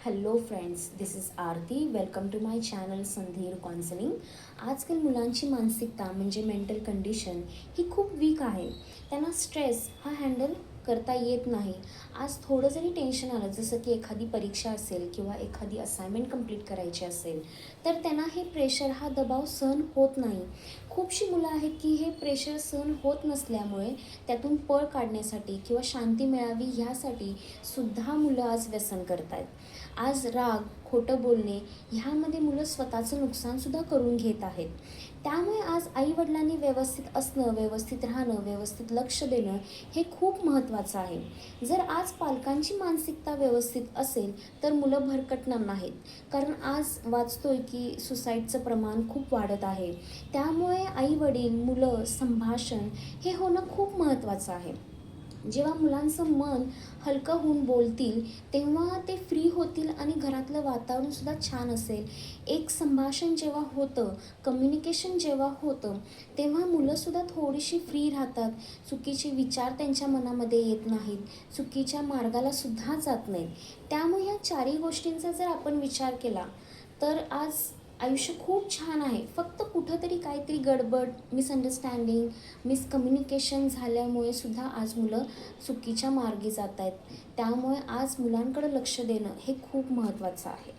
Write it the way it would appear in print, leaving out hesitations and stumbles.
Hello friends, this is Aarti. Welcome to my channel Sandhir counselling. आजकाल मुलांची मानसिकता म्हणजे मेंटल कंडिशन ही खूप वीक आहे. त्यांना स्ट्रेस हा हँडल करता येत नाही. आज थोडं जरी टेन्शन आलं, जसं की एखादी परीक्षा असेल किंवा एखादी असाइनमेंट कंप्लीट करायची असेल, तर त्यांना हे प्रेशर हा दबाव सहन होत नाही. खूपशी मुलं आहेत की हे प्रेशर सहन होत नसल्यामुळे त्यातून पळ काढण्यासाठी किंवा शांती मिळावी ह्यासाठी सुद्धा मुलं आज व्यसन करत आहेत. आज राग, खोटं बोलणे ह्यामध्ये मुलं स्वतःचं नुकसानसुद्धा करून घेत आहेत. त्यामुळे आज आईवडिलांनी व्यवस्थित असणं, व्यवस्थित राहणं, व्यवस्थित लक्ष देणं हे खूप महत्त्वाचं आहे. जर आज पालकांची मानसिकता व्यवस्थित असेल तर मुलं भरकटणार नाहीत. कारण आज वाचतोय की सुसाईडचं प्रमाण खूप वाढत आहे. त्यामुळे आईवडील, मुलं, संभाषण हे होणं खूप महत्त्वाचं आहे. जेव्हा मुलांचं मन हलकं होऊन बोलतील तेव्हा ते फ्री होतील आणि घरातलं वातावरणसुद्धा छान असेल. एक संभाषण जेव्हा होतं, कम्युनिकेशन जेव्हा होतं, तेव्हा मुलंसुद्धा थोडीशी फ्री राहतात. चुकीचे विचार त्यांच्या मनामध्ये येत नाहीत, चुकीच्या मार्गालासुद्धा जात नाहीत. त्यामुळे ह्या चारही गोष्टींचा जर आपण विचार केला तर आज आयुष्य खूप छान आहे. फक्त कुठंतरी काहीतरी गडबड, मिसअंडरस्टँडिंग, मिसकम्युनिकेशन झाल्यामुळे सुद्धा आज मुलं चुकीच्या मार्गी जात आहेत. त्यामुळे आज मुलांकडे लक्ष देणं हे खूप महत्त्वाचं आहे.